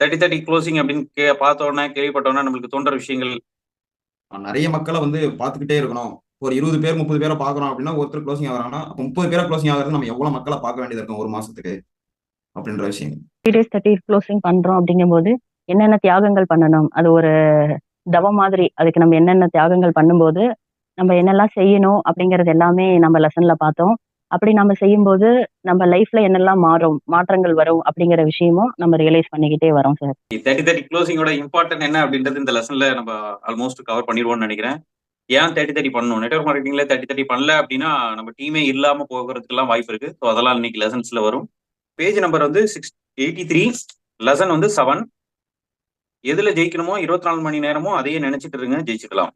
30-30 closing அப்படின்னு பார்த்தோன்னே கேள்விப்பட்டோன்னா நம்மளுக்கு தோன்ற விஷயங்கள். நிறைய மக்களை வந்து பார்த்துக்கிட்டே இருக்கணும். ஒரு 20 பேர் 30 பேரை பார்க்குறோம் அப்படின்னா ஒருத்தர் க்ளோசிங் ஆகுறாங்கன்னா அப்போ 30 பேரை க்ளோசிங் ஆகிறது நம்ம எவ்வளவு மக்களை பார்க்க வேண்டியது இருக்கும் ஒரு மாசத்துக்கு அப்படின்ற விஷயம். 3 days 30 க்ளோசிங் பண்றோம் அப்படிங்கும்போது என்னென்ன தியாகங்கள் பண்ணணும், அது ஒரு தவம் மாதிரி. அதுக்கு நம்ம என்னென்ன தியாகங்கள் பண்ணும்போது நம்ம என்னெல்லாம் செய்யணும் அப்படிங்கறது எல்லாமே நம்ம லெசன்ல பார்த்தோம். அப்படி நம்ம செய்யும்போது நம்ம லைஃப்ல என்னெல்லாம் மாற்றங்கள் வரும் அப்படிங்கிற விஷயமும் நம்ம ரியலைஸ் பண்ணிக்கிட்டே வரோம் சார். 30-30 க்ளோசிங்கோட இம்பார்ட்டன்ட் என்ன அப்படின்றது இந்த லெசன்ல நம்ம ஆல்மோஸ்ட் கவர் பண்ணிடுவோம்னு நினைக்கிறேன். ஏன் 30-30 பண்ணணும், நெட்வொர்க் மார்க்கெட்டிங்ல 30-30 பண்ணல அப்படின்னா நம்ம டீமே இல்லாம போகிறதுக்கெல்லாம் வாய்ப்பு இருக்கு. ஸோ அதெல்லாம் இன்னைக்கு லெசன்ஸ்ல வரும். பேஜ் நம்பர் வந்து 683, லெசன் வந்து 7. எதுல ஜெயிக்கணுமோ 24 மணி நேரமும் அதையே நினைச்சிட்டு இருங்க, ஜெயிச்சுக்கலாம்.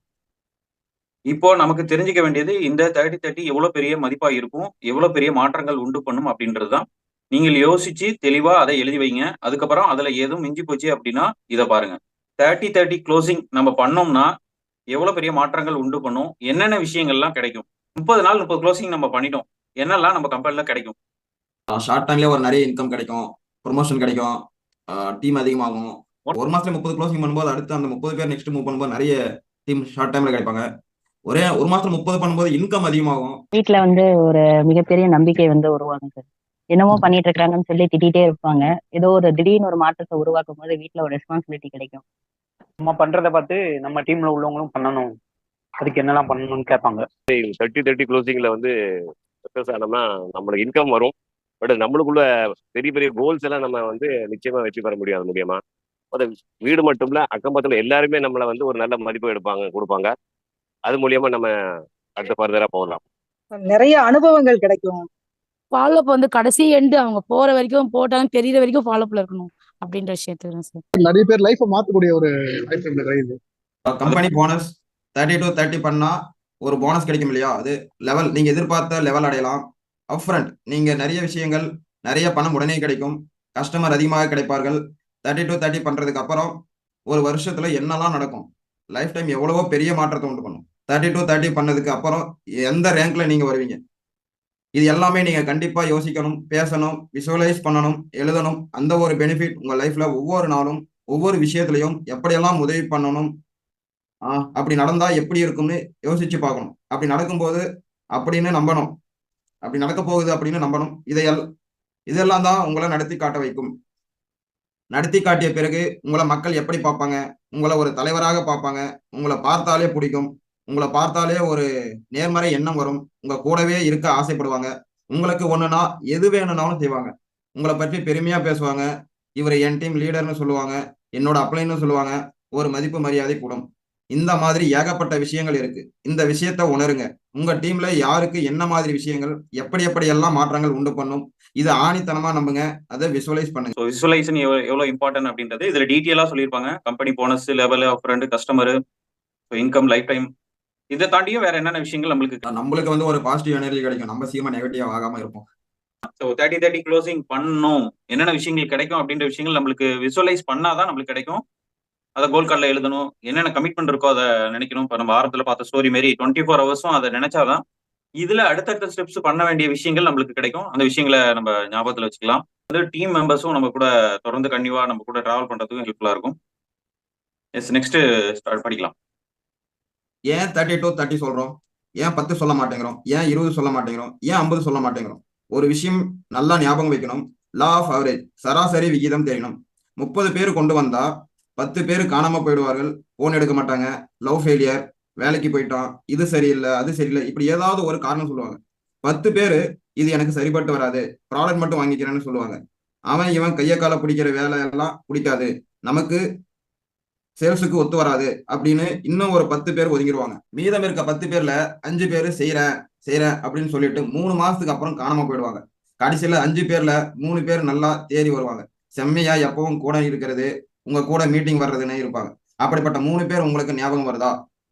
இப்போ நமக்கு தெரிஞ்சுக்க வேண்டியது இந்த 30-30 எவ்வளவு பெரிய மதிப்பா இருக்கும், எவ்வளவு பெரிய மாற்றங்கள் உண்டு பண்ணும் அப்படின்றது தான். நீங்கள் யோசிச்சு தெளிவா அதை எழுதி வைங்க. அதுக்கப்புறம் அதுல எதுவும் மிஞ்சி போச்சு அப்படின்னா இதை பாருங்க. 30-30 க்ளோசிங் நம்ம பண்ணோம்னா எவ்வளவு பெரிய மாற்றங்கள் உண்டு பண்ணும், என்னென்ன விஷயங்கள்லாம் கிடைக்கும். 30 நாள் 30 க்ளோசிங் நம்ம பண்ணிட்டோம், என்னெல்லாம் நம்ம கம்பெனில கிடைக்கும். ஷார்ட் டைம்லேயே ஒரு நிறைய இன்கம் கிடைக்கும், ப்ரொமோஷன் கிடைக்கும், டீம் அதிகமாகும். ஒரு மாசத்துல 30 க்ளோசிங் பண்ணும்போது அடுத்து அந்த 30 பேர் நெக்ஸ்ட் மூவ் பண்ணும்போது நிறைய டீம் ஷார்ட் டைம்ல கிடைப்பாங்க. ஒரே ஒரு மாசத்துல 30 பண்ணும்போது இன்கம் அதிகமாகும். வீட்ல வந்து ஒரு மிகப்பெரிய நம்பிக்கை வந்து உருவாகும் சார். என்னமோ பண்ணிட்டு இருக்காங்கன்னு சொல்லி திட்டிகிட்டே இருப்பாங்க. ஏதோ ஒரு திடீர்னு ஒரு மாற்றத்தை உருவாக்கும் போது வீட்ல ஒரு ரெஸ்பான்சிபிலிட்டி கிடைக்கும். நம்ம பண்றதை பார்த்து நம்ம டீம்ல உள்ளவங்களும் பண்ணணும், அதுக்கு என்னெல்லாம் பண்ணணும்னு கேட்பாங்க. 30-30 க்ளோசிங்ல வந்து சக்சஸ் ஆனோம்னா நம்மளுக்கு இன்கம் வரும். பட் நம்மளுக்குள்ள பெரிய பெரிய கோல்ஸ் எல்லாம் நம்ம வந்து நிச்சயமா வெற்றி பெற முடியாது முடியுமா. அது வீடு மட்டும் இல்ல, அக்கம் பக்கத்துல எல்லாருமே நம்மளை வந்து ஒரு நல்ல மதிப்பு கொடுப்பாங்க. அது மூலியமா நம்ம அடுத்த ஃபர்தரா போகலாம். நிறைய அனுபவங்கள் கிடைக்கும். ஃபாலோஅப் வந்து கடைசி எண்டு அவங்க போற வரைக்கும் போட்டாலும் தெரியுற வரைக்கும் ஃபாலோஅப்ல இருக்கணும் அப்படின்ற விஷயத்துல சார். நிறைய பேர் லைஃப் மாத்தக்கூடிய ஒரு லைஃப் இந்த கிடையாது. கம்பெனி போனஸ் 30-30 பண்ணா ஒரு போனஸ் கிடைக்கும் இல்லையா, அது லெவல் நீங்க எதிர்பார்த்த லெவல் அடையலாம். அப்ஃப்ரண்ட் நீங்க நிறைய விஷயங்கள், நிறைய பணம் உடனே கிடைக்கும், கஸ்டமர் அதிகமாக கிடைப்பார்கள். 30-30 பண்றதுக்கு அப்புறம் ஒரு வருஷத்துல என்னெல்லாம் நடக்கும், லைஃப் டைம் எவ்வளவோ பெரிய மாற்றத்தை உண்டு பண்ணும். 30-30 பண்ணதுக்கு அப்புறம் எந்த ரேங்க்ல நீங்க வருவீங்க, இது எல்லாமே நீங்க கண்டிப்பா யோசிக்கணும், பேசணும், விஷுவலைஸ் பண்ணணும், எழுதணும். அந்த ஒரு பெனிஃபிட் உங்க லைஃப்ல ஒவ்வொரு நாளும் ஒவ்வொரு விஷயத்திலையும் எப்படியெல்லாம் உதவி பண்ணணும், அப்படி நடந்தா எப்படி இருக்கும்னு யோசிச்சு பார்க்கணும். அப்படி நடக்கும்போது அப்படின்னு நம்பணும், அப்படி நடக்க போகுது அப்படின்னு நம்பணும். இதெல்லாம் தான் உங்களை நடத்தி காட்ட வைக்கும். நடத்தி காட்டிய பிறகு உங்களை மக்கள் எப்படி பார்ப்பாங்க, உங்களை ஒரு தலைவராக பார்ப்பாங்க. உங்களை பார்த்தாலே பிடிக்கும், உங்களை பார்த்தாலே ஒரு நேர்மறை எண்ணம் வரும், உங்க கூடவே இருக்க ஆசைப்படுவாங்க. உங்களுக்கு ஒண்ணுனா எது வேணும்னாலும் செய்வாங்க, உங்களை பற்றி பெருமையா பேசுவாங்க. இவர் என் டீம் லீடர்னு சொல்லுவாங்க, என்னோட அப்ளைன்னு சொல்லுவாங்க. ஒரு மதிப்பு மரியாதை கூடும். இந்த மாதிரி ஏகப்பட்ட விஷயங்கள் இருக்கு. இந்த விஷயத்த உணருங்க. உங்க டீம்ல யாருக்கு என்ன மாதிரி விஷயங்கள் எப்படி எப்படி எல்லாம் மாற்றங்கள் உண்டு பண்ணும், இதை ஆணித்தனமா நம்புங்க, அதை விஷுவலைஸ் பண்ணுங்க. ஸோ விசுவலைசேஷன் எவ்வளவு இம்பார்ட்டன்ட் அப்படின்றது இதுல டீட்டெயிலா சொல்லியிருப்பாங்க. Company bonus, level of friend, customer, income, life time, இதை தாண்டியும் வேற என்னென்ன விஷயங்கள் நம்மளுக்கு வந்து ஒரு பாசிட்டிவ் எனர்ஜி கிடைக்கும், நம்ம சீக்கிரமா நெகட்டிவ் ஆகாம இருப்போம். ஸோ 30-30 க்ளோசிங் பண்ணணும், என்னென்ன விஷயங்கள் கிடைக்கும் அப்படின்ற விஷயங்கள் நம்மளுக்கு விசுவலைஸ் பண்ணாதான் நம்மளுக்கு கிடைக்கும். அதை கோல் கார்டில் எழுதணும், என்னென்ன கமிட்மெண்ட் இருக்கோ அதை நினைக்கணும். இப்போ நம்ம ஆரம்பத்தில் பார்த்த ஸ்டோரி மாரி 24 ஹவர்ஸும் அதை நினைச்சாதான் இதுல அடுத்தடுத்த ஸ்டெப்ஸ் பண்ண வேண்டிய விஷயங்கள் நம்மளுக்கு கிடைக்கும். அந்த விஷயங்களை நம்ம ஞாபகத்தில் வச்சுக்கலாம். வந்து டீம் மெம்பர்ஸும் நம்ம கூட தொடர்ந்து கண்டிப்பா நம்ம கூட டிராவல் பண்றதுக்கும் ஹெல்ப்ஃபுல்லா இருக்கும். எஸ், நெக்ஸ்ட் ஸ்டார்ட் படிக்கலாம். ஏன் 30-30 சொல்றோம், ஏன் 10 சொல்ல மாட்டேங்கிறோம், ஏன் 20 சொல்ல மாட்டேங்கிறோம், ஏன் 50 சொல்ல மாட்டேங்கிறோம்? ஒரு விஷயம் நல்லா ஞாபகம் வைக்கணும். லா ஆஃப் ஆவரேஜ், சராசரி விகிதம் தெரியணும். 30 பேர் கொண்டு வந்தா 10 பேர் காணாம போயிடுவார்கள், போன் எடுக்க மாட்டாங்க, லவ் ஃபெயிலியர், வேலைக்கு போயிட்டான், இது சரியில்லை அது சரியில்லை, இப்படி ஏதாவது ஒரு காரணம் சொல்லுவாங்க. 10 பேர் இது எனக்கு சரிப்பட்டு வராது, ப்ராடக்ட் மட்டும் வாங்கிக்கிறேன்னு சொல்லுவாங்க. அவன் இவன் கைய கால பிடிக்கிற வேலை எல்லாம் பிடிக்காது, நமக்கு சேல்ஸுக்கு ஒத்து வராது அப்படின்னு இன்னும் ஒரு 10 பேர் ஒதுங்கிடுவாங்க. மீதம் இருக்க 10 பேர்ல 5 பேர் செய்யறேன் செய்யறேன் அப்படின்னு சொல்லிட்டு 3 மாசத்துக்கு அப்புறம் காணாம போயிடுவாங்க. கடைசியில 5 பேர்ல 3 பேர் நல்லா தேறி வருவாங்க, செம்மையா எப்பவும் கூட இருக்கிறது, உங்க கூட மீட்டிங் வர்றதுன்னு இருப்பாங்க. அப்படிப்பட்ட 3 பேர் உங்களுக்கு ஞாபகம் வருதா,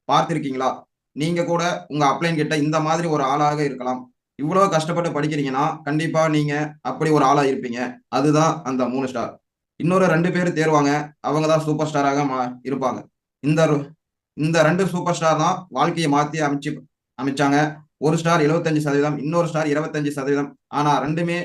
பார்த்திருக்கீங்களா? நீங்க கூட உங்க அப்ளைன் கிட்ட இந்த மாதிரி ஒரு ஆளாக இருக்கலாம். இவ்வளவு கஷ்டப்பட்டு படிக்கிறீங்கன்னா கண்டிப்பா நீங்க அப்படி ஒரு ஆளா இருப்பீங்க. அதுதான் அந்த 3 ஸ்டார். இன்னொரு 2 பேர் தேர்வாங்க, அவங்க தான் சூப்பர் ஸ்டாராக இருப்பாங்க. இந்த இந்த 2 சூப்பர் ஸ்டார் தான் வாழ்க்கையை மாற்றி அமைச்சாங்க. ஒரு ஸ்டார் 75%, இன்னொரு ஸ்டார் 25%. ஆனா ரெண்டுமே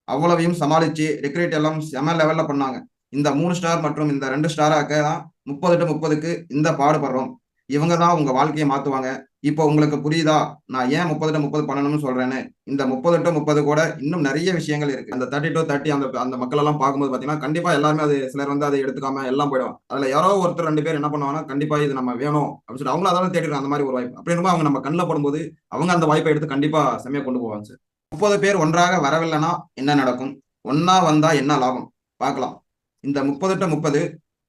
அவ்வளவையும் சமாளிச்சு ரெக்ரூட் எல்லாம் செம லெவல்ல பண்ணாங்க. இந்த 3 ஸ்டார் மற்றும் இந்த 2 ஸ்டாராக்க தான் 30-30க்கு இந்த பாடுபடுறோம். இவங்க தான் உங்க வாழ்க்கையை மாத்துவாங்க. இப்போ உங்களுக்கு புரியுதா நான் ஏன் 30-30 பண்ணணும்னு சொல்றேன்னு? இந்த 30-30 கூட இன்னும் நிறைய விஷயங்கள் இருக்கு. அந்த 30-30 அந்த மக்கள் எல்லாம் பார்க்கும்போது பாத்தீங்கன்னா கண்டிப்பா எல்லாருமே அது சிலர் வந்து அதை எடுத்துக்காம எல்லாம் போயிடுவாங்க. அதுல யாரோ ஒருத்தர் 2 பேர் என்ன பண்ணுவாங்கன்னா கண்டிப்பா இது நம்ம வேணும் அப்படின்னு சொல்லிட்டு அவங்களும் அதான் தேடிடுறாங்க அந்த மாதிரி ஒரு வாய்ப்பு. அப்படி இருக்கும்போது அவங்க நம்ம கண்ணில் படும்போது அவங்க அந்த வாய்ப்பை எடுத்து கண்டிப்பா செம்மையா கொண்டு போவாங்க சார். 30 பேர் ஒன்றாக வரவில்லைன்னா என்ன நடக்கும்? ஒன்னா வந்தா என்ன லாபம் பார்க்கலாம். இந்த 30-30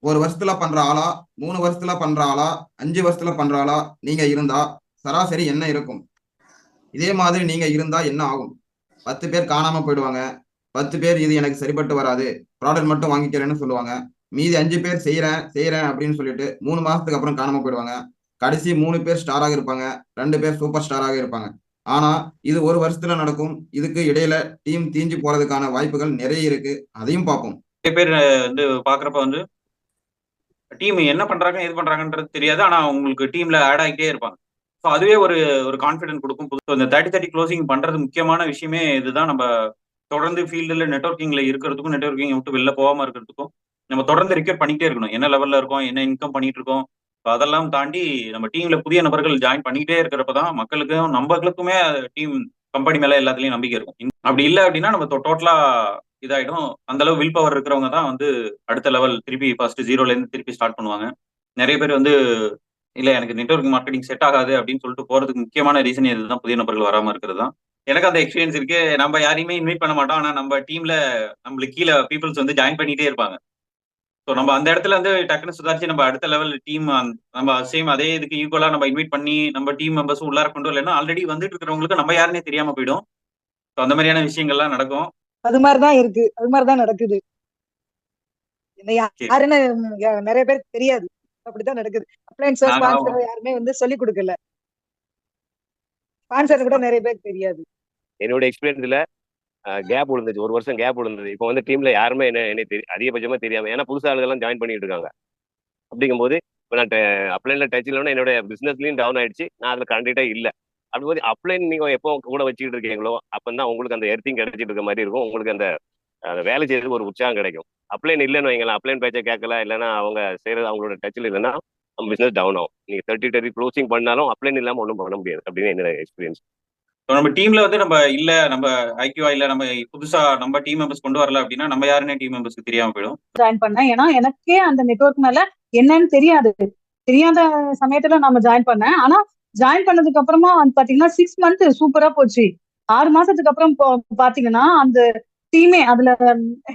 ஒரு வருஷத்துல பண்ற ஆளா, 3 வருஷத்துல பண்ற ஆளா, 5 வருஷத்துல பண்ற ஆளா நீங்க இருந்தா சராசரி என்ன இருக்கும்? இதே மாதிரி நீங்க இருந்தா என்ன ஆகும்? 10 பேர் காணாம போயிடுவாங்க. 10 பேர் இது எனக்கு சரிப்பட்டு வராது, ப்ராடக்ட் மட்டும் வாங்கிக்கிறேன்னு சொல்லுவாங்க. மீதி 5 பேர் செய்யறேன் அப்படின்னு சொல்லிட்டு 3 மாசத்துக்கு அப்புறம் காணாம போயிடுவாங்க. கடைசி 3 பேர் ஸ்டாராக இருப்பாங்க, 2 பேர் சூப்பர் ஸ்டாராக இருப்பாங்க. ஆனா இது ஒரு வருஷத்துல நடக்கும். இதுக்கு இடையில டீம் தீஞ்சு போறதுக்கான வாய்ப்புகள் நிறைய இருக்கு. அதையும் பார்ப்போம். நிறைய பேர் வந்து பாக்குறப்ப வந்து டீம் என்ன பண்றாங்க எது பண்றாங்கன்றது தெரியாது. ஆனா உங்களுக்கு டீம்ல ஆட் ஆகிட்டே இருப்பாங்க. ஸோ அதுவே ஒரு ஒரு கான்ஃபிடென்ட் கொடுக்கும். இந்த 30-30 க்ளோசிங் பண்றது முக்கியமான விஷயமே இதுதான். நம்ம தொடர்ந்து ஃபீல்டுல நெட்வொர்க்கிங்ல இருக்கிறதுக்கும், நெட்வொர்க்கிங் விட்டு வெளில போகாம இருக்கிறதுக்கும் நம்ம தொடர்ந்து ரிக்யூர் பண்ணிக்கிட்டே இருக்கணும். என்ன லெவல்ல இருக்கோம், என்ன இன்கம் பண்ணிட்டு இருக்கோம், அதெல்லாம் தாண்டி நம்ம டீம்ல புதிய நபர்கள் ஜாயின் பண்ணிக்கிட்டே இருக்கிறப்பதான் மக்களுக்கும் நம்மளுக்குமே டீம் கம்பெனி மேல எல்லாத்துலயும் நம்பிக்கை இருக்கும். அப்படி இல்லை அப்படின்னா நம்ம டோட்டலா இதாயிடும். அந்த அளவு வில் பவர் இருக்கிறவங்க தான் வந்து அடுத்த லெவல் திருப்பி ஃபர்ஸ்ட் 0ல இருந்து திருப்பி ஸ்டார்ட் பண்ணுவாங்க. நிறைய பேர் வந்து இல்ல எனக்கு நெட்வொர்க் மார்க்கெட்டிங் செட் ஆகாது அப்படின்னு சொல்லிட்டு போறதுக்கு முக்கியமான ரீசன் இதுதான், புதிய நபர்கள் வராம இருக்கிறது தான். எனக்கு அந்த எக்ஸ்பீரியன்ஸ் இருக்கு. நம்ம யாரையுமே இன்வைட் பண்ண மாட்டோம். ஆனா நம்ம டீம்ல நம்மளுக்கு கீழே பீப்புள்ஸ் வந்து ஜாயின் பண்ணிட்டே இருப்பாங்க. ஸோ நம்ம அந்த இடத்துல வந்து டக்குன்னு சுதாரிச்சு நம்ம அடுத்த லெவல் டீம் நம்ம சேம் அதே இதுக்கு ஈக்குவலா நம்ம இன்வைட் பண்ணி நம்ம டீம் மெம்பர்ஸ் உள்ளார கொண்டு வரலன்னா ஆல்ரெடி வந்துட்டு இருக்கிறவங்களுக்கு நம்ம யாருன்னே தெரியாம போயிடும். ஸோ அந்த மாதிரியான விஷயங்கள்லாம் நடக்கும். அது மாதிரிதான் இருக்கு, அது மாதிரிதான் நடக்குது. என்ன யாருன்னு நிறைய பேருக்கு தெரியாது. அப்படித்தான் நடக்குது. அப்ளையன்ஸோ ஸ்பான்சரோ யாருமே வந்து சொல்லி கொடுக்கல. ஸ்பான்சர் கூட நிறைய பேருக்கு தெரியாது. என்னோட எக்ஸ்பீரியன்ஸ்ல கேப் விழுந்துச்சு, ஒரு வருஷம் கேப் விழுந்தது. இப்போ வந்து டீம்ல யாருமே என்ன அதிகபட்சமா தெரியாம, ஏன்னா புதுசா ஆளுகள்லாம் ஜாயின் பண்ணிட்டு இருக்காங்க. அப்படிங்கும்போது இப்போ நான் அப்ளைன்ல டச் இல்லைன்னா என்னோட பிசினஸ்லயும் டவுன் ஆயிடுச்சு. நான் அதுல கண்டிப்பா இல்லை. அப்படிங்கும்போது அப்ளைன் நீங்க எப்போ கூட வச்சுக்கிட்டு இருக்கீங்களோ அப்பதான் உங்களுக்கு அந்த எர்த்திங் கிடைச்சிட்டு இருக்க மாதிரி இருக்கும். உங்களுக்கு அந்த வேலை செய்யறதுக்கு ஒரு உற்சாகம் கிடைக்கும். அப்ளைன் இல்லைன்னு வைங்களேன், அப்ளைன் பேச்சை கேட்கல, இல்லைன்னா அவங்க செய்யறது அவங்களோட டச்சில் இல்லைன்னா நம்ம பிசினஸ் டவுன் ஆகும். நீங்க 30-30 க்ளோசிங் பண்ணாலும் அப்ளைன் இல்லாம ஒன்றும் பண்ண முடியாது அப்படின்னு என்னோட எக்ஸ்பீரியன்ஸ். நம்ம டீம்ல வந்து நம்ம இல்ல நம்ம ஐக்கியூவா இல்ல நம்ம புதுசா நம்ம டீம் மெம்பர்ஸ் கொண்டு வரல அப்படின்னா நம்ம யாருன்னே டீம் மெம்பர்ஸ்க்கு தெரியாம போயிடும். ஜாயின் பண்ணேன். ஏன்னா எனக்கே அந்த நெட்வொர்க் மேல என்னன்னு தெரியாத சமயத்துல நம்ம ஜாயின் பண்ணேன். ஆனா ஜாயின் பண்ணதுக்கு அப்புறமா வந்து பாத்தீங்கன்னா 6 மந்த் சூப்பரா போச்சு. 6 மாசத்துக்கு அப்புறம் பாத்தீங்கன்னா அந்த டீமே அதுல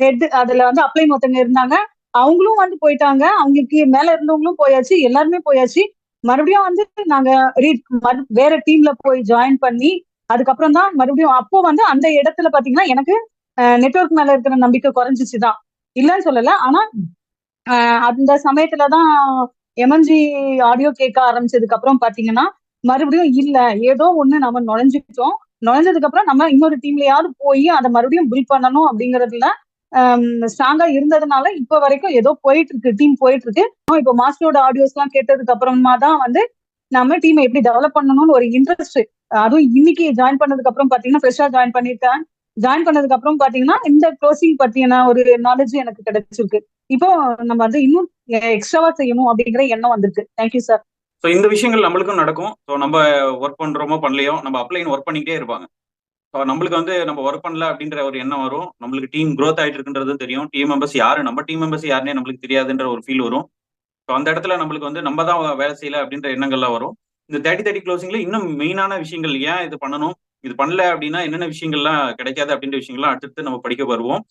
ஹெட் அதுல வந்து அப்ளைன் ஒருத்தங்க இருந்தாங்க, அவங்களும் வந்து போயிட்டாங்க. அவங்களுக்கு மேல இருந்தவங்களும் போயாச்சு, எல்லாருமே போயாச்சு. மறுபடியும் வந்து நாங்க வேற டீம்ல போய் ஜாயின் பண்ணி அதுக்கப்புறம் தான் மறுபடியும் அப்போ வந்து அந்த இடத்துல பாத்தீங்கன்னா எனக்கு நெட்வொர்க் மேல இருக்கிற நம்பிக்கை குறைஞ்சிச்சுதான், இல்லன்னு சொல்லல. ஆனா அந்த சமயத்துலதான் எம்என்ஜி ஆடியோ கேட்க ஆரம்பிச்சதுக்கு அப்புறம் பாத்தீங்கன்னா மறுபடியும் இல்ல ஏதோ ஒண்ணு நம்ம நுழைஞ்சுக்கிட்டோம். நுழைஞ்சதுக்கு அப்புறம் நம்ம இன்னொரு டீம்லயாவது போய் அதை மறுபடியும் பில்ட் பண்ணணும் அப்படிங்கறதுல ஸ்ட்ராங்கா இருந்ததுனால இப்ப வரைக்கும் ஏதோ போயிட்டு இருக்கு, டீம் போயிட்டு இருக்கு. இப்போ மாஸ்டரோட ஆடியோஸ் எல்லாம் கேட்டதுக்கு அப்புறமா தான் வந்து நம்ம டீமை எப்படி டெவலப் பண்ணணும்னு ஒரு இன்ட்ரெஸ்ட். அதுவும் இன்னைக்கு ஜாயின் பண்ணதுக்கு அப்புறம் பாத்தீங்கன்னா ஃப்ரெஷ்ஷா ஜாயின் பண்ணிருக்கேன். ஜாயின் பண்ணதுக்கு அப்புறம் பாத்தீங்கன்னா இந்த க்ளோசிங் பத்தியான ஒரு நாலேஜ் எனக்கு கிடைச்சிருக்கு. இப்போ நம்ம வந்து இன்னும் எக்ஸ்ட்ராவா செய்யணும் அப்படிங்கிற எண்ணம் வந்திருக்கு. Thank you sir. ஸோ இந்த விஷயங்கள் நம்மளுக்கும் நடக்கும். ஸோ நம்ம ஒர்க் பண்றோமோ பண்ணலையோ நம்ம அப்ளைன் ஒர்க் பண்ணிக்கிட்டே இருப்பாங்க. ஸோ நம்மளுக்கு வந்து நம்ம ஒர்க் பண்ணல அப்படின்ற ஒரு எண்ணம் வரும். நம்மளுக்கு டீம் க்ரோத் ஆயிட்டு இருக்குன்றதும் தெரியும். டீம் மெம்பர்ஸ் யாரு, நம்ம டீம் மெம்பர்ஸ் யாருன்னே நம்மளுக்கு தெரியாதுன்ற ஒரு ஃபீல் வரும். ஸோ அந்த இடத்துல நம்மளுக்கு வந்து நம்ம தான் வேலை செய்யல அப்படின்ற எண்ணங்கள்லாம் வரும். இந்த 30-30 க்ளோசிங்ல இன்னும் மெயினான விஷயங்கள், ஏன் இது பண்ணணும், இது பண்ணல அப்படின்னா என்னென்ன விஷயங்கள்லாம் கிடைக்காது அப்படின்ற விஷயங்கள்லாம் அடுத்தடுத்து நம்ம படிக்க வருவோம்.